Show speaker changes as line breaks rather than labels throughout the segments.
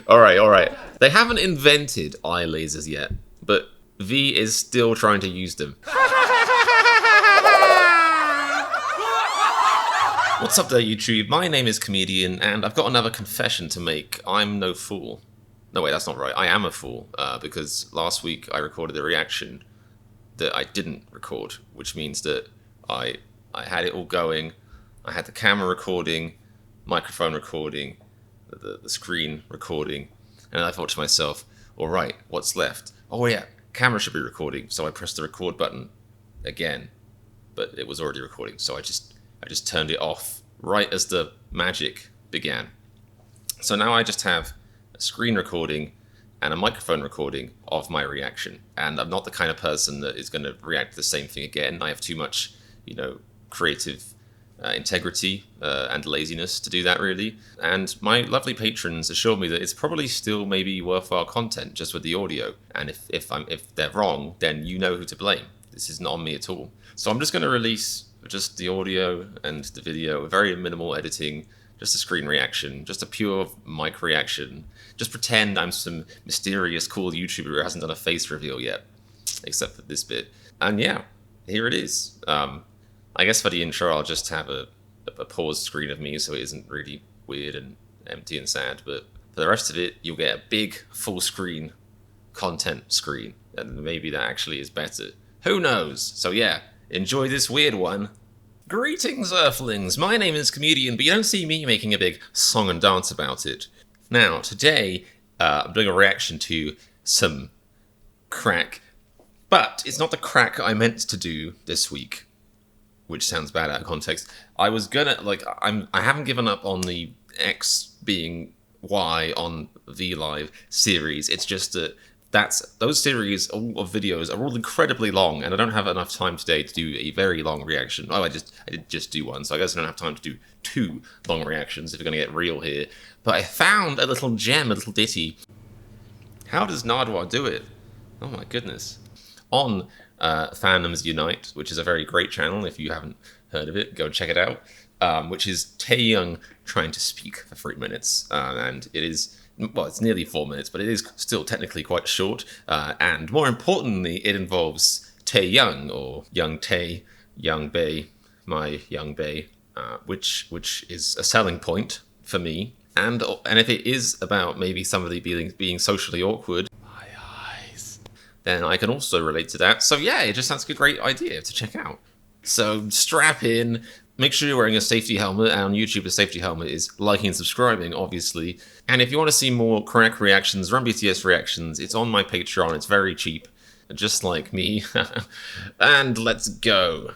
Alright. They haven't invented eye lasers yet, but V is still trying to use them. What's up there, YouTube? My name is Comedian, and I've got another confession to make. I'm no fool. No, wait, that's not right. I am a fool, because last week I recorded a reaction that I didn't record, which means that I had it all going. I had the camera recording, microphone recording, the screen recording, and I thought to myself, all right, what's left? Oh yeah, camera should be recording. So I pressed the record button again, but it was already recording. So I just turned it off right as the magic began. So now I just have a screen recording and a microphone recording of my reaction. And I'm not the kind of person that is going to react to the same thing again. I have too much, creative integrity and laziness to do that, really. And my lovely patrons assured me that it's probably still maybe worthwhile content just with the audio. And if they're wrong, then you know who to blame. This isn't on me at all. So I'm just going to release just the audio and the video, very minimal editing, just a screen reaction, just a pure mic reaction. Just pretend I'm some mysterious, cool YouTuber who hasn't done a face reveal yet, except for this bit. And yeah, here it is. I guess for the intro, I'll just have a paused screen of me so it isn't really weird and empty and sad. But for the rest of it, you'll get a big, full screen content screen. And maybe that actually is better. Who knows? So yeah, enjoy this weird one. Greetings, Earthlings! My name is Comedian, but you don't see me making a big song and dance about it. Now, today, I'm doing a reaction to some crack. But it's not the crack I meant to do this week, which sounds bad out of context. I was gonna, I haven't given up on the X being Y on V Live series. It's just that those series of videos are all incredibly long, and I don't have enough time today to do a very long reaction. Oh, I did just do one, so I guess I don't have time to do 2 long reactions if we're gonna get real here. But I found a little gem, a little ditty. How does Nardwar do it? Oh my goodness. On Fandoms Unite, which is a very great channel. If you haven't heard of it, go check it out. Which is Taehyung trying to speak for 3 minutes, and it is. Well, it's nearly 4 minutes, but it is still technically quite short. And more importantly, it involves Taehyung, or Young Tae, Young Bae, my Young Bae, which is a selling point for me. And if it is about maybe somebody being socially awkward, my eyes, then I can also relate to that. So yeah, it just sounds like a great idea to check out. So strap in. Make sure you're wearing a safety helmet, and on YouTube a safety helmet is liking and subscribing, obviously. And if you want to see more crack reactions, Run BTS reactions, it's on my Patreon, it's very cheap, just like me. And let's go.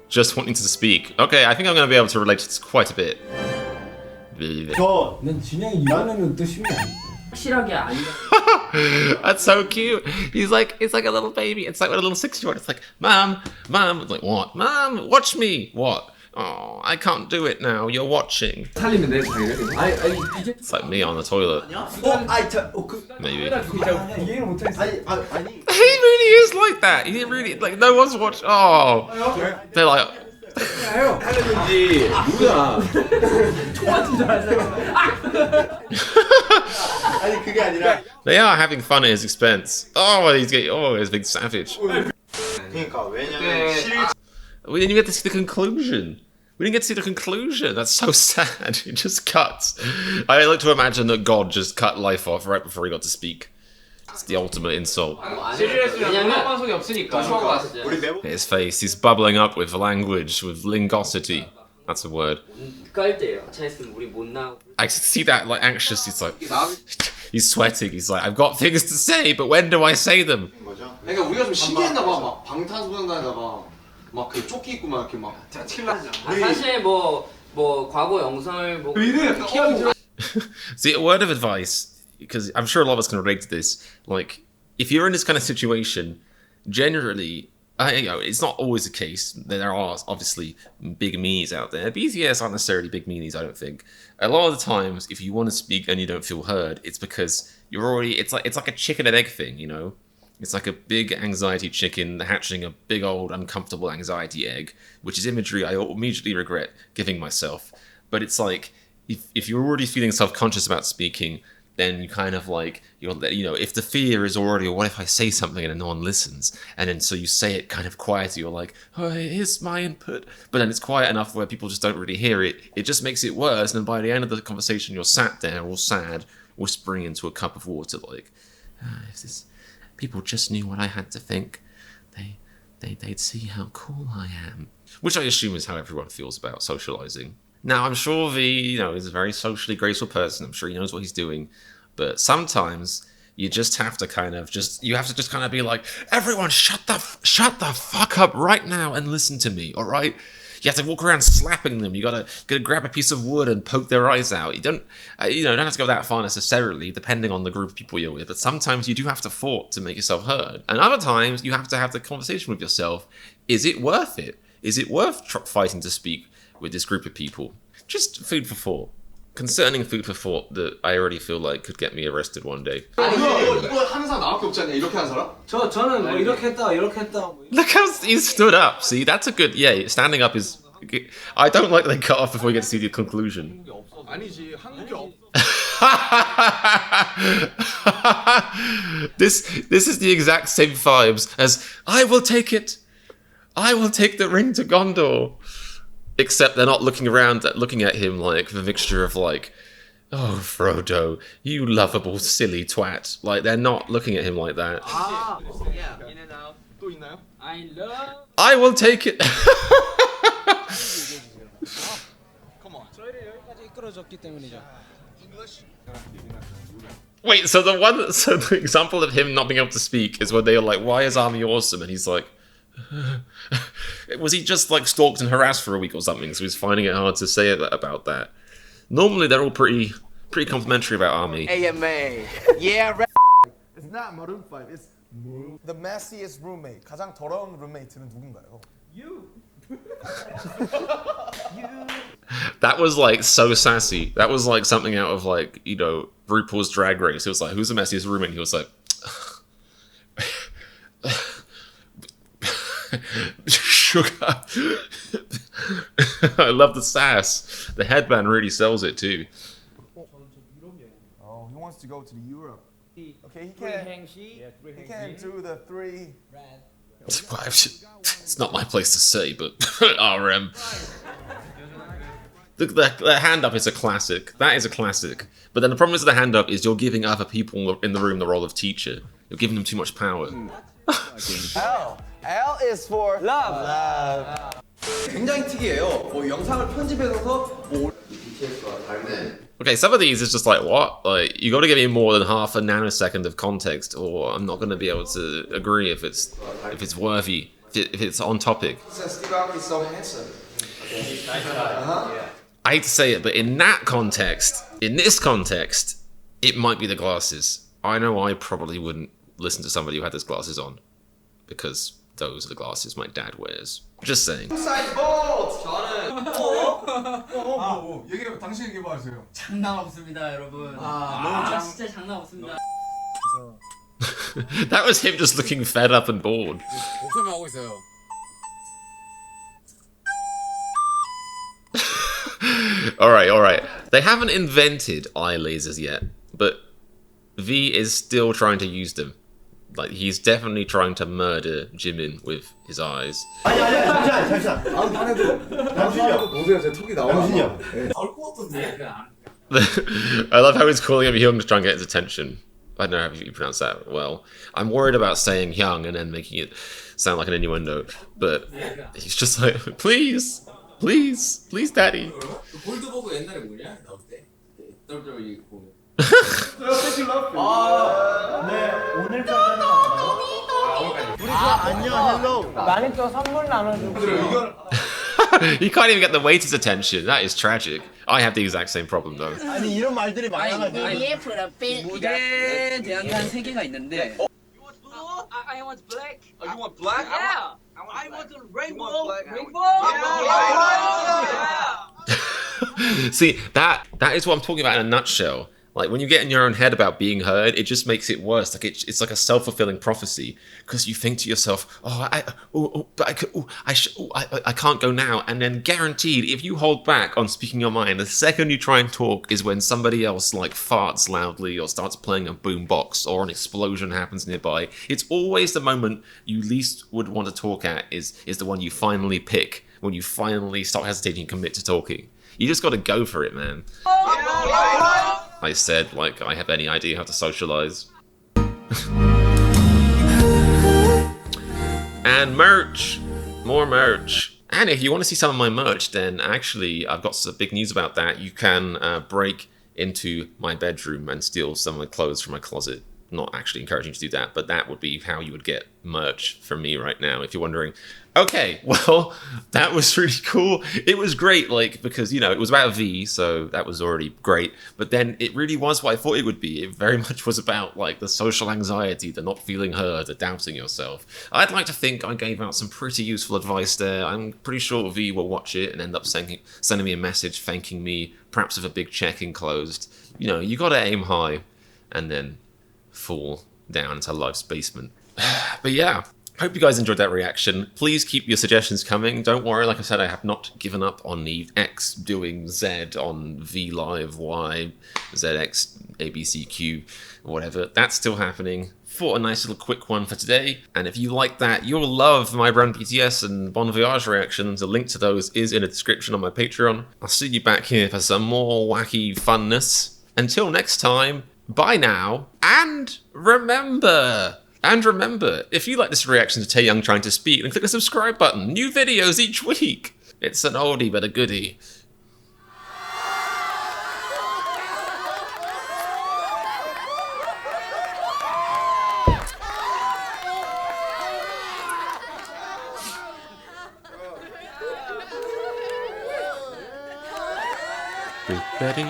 Just wanting to speak. Okay, I think I'm going to be able to relate to this quite a bit.
난 진영이 이만하면 또 쉽지 않아.
확실하게 아니야.
That's so cute. It's like a little baby. It's like a little 6-year-old. It's like, Mom. It's like, what? Mom, watch me. What? Oh, I can't do it now. You're watching.
살리면 돼, 자기가. 아니, 이제.
It's like me on the toilet. Maybe.
이해를 못하겠어. 아니.
He really is like that. He really, like, no one's watched. Oh. They're like.
하려는지 뭐야?
똑같은 줄 알았어.
아니 그게 아니라.
They are having fun at his expense. Oh, he's a big savage.
그러니까 왜냐면
We didn't get to see the conclusion. We didn't get to see the conclusion. That's so sad. It just cuts. I like to imagine that God just cut life off right before he got to speak. It's the ultimate insult. His face, he's bubbling up with language, with lingosity. That's a word. I see that, like, anxious. He's like, he's sweating. He's like, I've got things to say, but when do I say them?
그러니까 우리가 좀 신기했나 봐. 막 방탄소년단에다가 막 그 조끼 입고 막 이렇게 막 칠라잖아.
사실 뭐 과거 영상을 보고
See, a word of advice, because I'm sure a lot of us can relate to this. Like, if you're in this kind of situation, generally, it's not always the case. There are obviously big meanies out there. BTS aren't necessarily big meanies, I don't think. A lot of the times, if you want to speak and you don't feel heard, it's because you're already. It's like a chicken and egg thing, you know. It's like a big anxiety chicken hatching a big old uncomfortable anxiety egg, which is imagery I immediately regret giving myself. But it's like, if you're already feeling self-conscious about speaking, then you kind of like, if the fear is already, what if I say something and then no one listens? And then so you say it kind of quietly, you're like, oh, here's my input. But then it's quiet enough where people just don't really hear it. It just makes it worse. And then by the end of the conversation, you're sat there all sad, whispering into a cup of water like, if people just knew what I had to think, they'd see how cool I am. Which I assume is how everyone feels about socializing. Now, I'm sure V, is a very socially graceful person. I'm sure he knows what he's doing. But sometimes you just have to kind of be like, everyone shut the fuck up right now and listen to me, all right? You have to walk around slapping them. You gotta grab a piece of wood and poke their eyes out. You don't have to go that far necessarily, depending on the group of people you're with. But sometimes you do have to fought to make yourself heard. And other times you have to have the conversation with yourself. Is it worth it? Is it worth fighting to speak with this group of people? Just food for thought. Concerning food for thought that I already feel like could get me arrested one day.
이거 하는 사람 나밖에 없지 않냐? 이렇게 하는 사람?
저는 뭐 이렇게 했다 이렇게 했다.
Look how he stood up. See, that's a good. Yeah, standing up is. I don't like they cut off before you get to see the conclusion.
아니지 한 게 없어.
This is the exact same vibes as I will take it. I will take the ring to Gondor. Except they're not looking around, looking at him like the mixture of like, oh, Frodo, you lovable silly twat. Like, they're not looking at him like that.
Yeah, in and out.
또 있나요?
I love.
I will take it.
Come on. 저희를 여기까지 이끌어줬기 때문이죠.
Wait, so the example of him not being able to speak is when they are like, why is Army awesome? And he's like, was he just like stalked and harassed for a week or something? So he's finding it hard to say about that. Normally they're all pretty complimentary about Army.
AMA. Yeah,
It's not Maroon 5. It's the messiest roommate. 가장 더러운 룸메이트는 누군가요?
You.
That was like so sassy. That was like something out of like, RuPaul's Drag Race. It was like, who's the messiest roommate? And he was like, sugar. I love the sass. The headband really sells it too.
Oh, he wants to go to Europe. Okay, he can't do the three.
It's not my place to say, but RM. The hand up is a classic. That is a classic. But then the problem is with the hand up is you're giving other people in the room the role of teacher. You're giving them too much power.
L is for love.
굉장히 특이해요. 뭐 영상을 편집해서 뭐
Okay, some of these is just like, what? Like, you got to give me more than half a nanosecond of context, or I'm not going to be able to agree if it's worthy, if it's on topic.
Steve Aoki is so handsome.
I hate to say it, but in this context, it might be the glasses. I know I probably wouldn't listen to somebody who had those glasses on, because those are the glasses my dad wears. Just saying.
Side bolt.
얘기해봐. 당신 얘기해봐 하세요.
장난 없습니다, 여러분. 진짜 장난 없습니다.
That was him just looking fed up and bored.
목소리만 하고 있어요.
Alright. They haven't invented eye lasers yet, but V is still trying to use them. Like, he's definitely trying to murder Jimin with his eyes.
잠시만. 남준이요. 동생아, 제 톡이 나와. 남준이요.
I love how he's calling him Hyung to try and get his attention. I don't know how you pronounce that well. I'm worried about saying Hyung and then making it sound like an innuendo, but he's just like, please, daddy.
골드버그 옛날에 뭐냐? 나올 때 WWE
많이 또 선물 나눠주고.
You can't even get the waiter's attention. That is tragic. I have the exact same problem though.
아니 이런 말들이 많아가지고.
무대에 대한 게 한 3개가 있는데.
I want black.
Oh, you want black?
Yeah.
I want
a rainbow.
See, that is what I'm talking about in a nutshell. Like, when you get in your own head about being heard, it just makes it worse. Like, it's like a self-fulfilling prophecy, because you think to yourself, I can't go now. And then guaranteed, if you hold back on speaking your mind, the second you try and talk is when somebody else, like, farts loudly or starts playing a boombox or an explosion happens nearby. It's always the moment you least would want to talk at is the one you finally pick, when you finally stop hesitating and commit to talking. You just got to go for it, man. I said, like I have any idea how to socialize. And merch! More merch. And if you want to see some of my merch, then actually I've got some big news about that. You can break into my bedroom and steal some of my clothes from my closet. Not actually encouraging you to do that, but that would be how you would get merch from me right now, if you're wondering. Okay, well, that was really cool. It was great, like, because, you know, it was about V, so that was already great. But then it really was what I thought it would be. It very much was about, like, the social anxiety, the not feeling heard, the doubting yourself. I'd like to think I gave out some pretty useful advice there. I'm pretty sure V will watch it and end up sending me a message thanking me, perhaps with a big check enclosed. You know, you gotta aim high and then fall down into life's basement. But yeah, hope you guys enjoyed that reaction. Please keep your suggestions coming. Don't worry, like I said, I have not given up on the X doing Z on V Live Y, ZX, ABCQ, whatever. That's still happening. Thought a nice little quick one for today. And if you like that, you'll love my brand BTS and Bon Voyage reactions. The link to those is in the description on my Patreon. I'll see you back here for some more wacky funness. Until next time, bye now, and remember, if you like this reaction to Taehyung trying to speak, then click the subscribe button. New videos each week. It's an oldie but a goodie. Betty.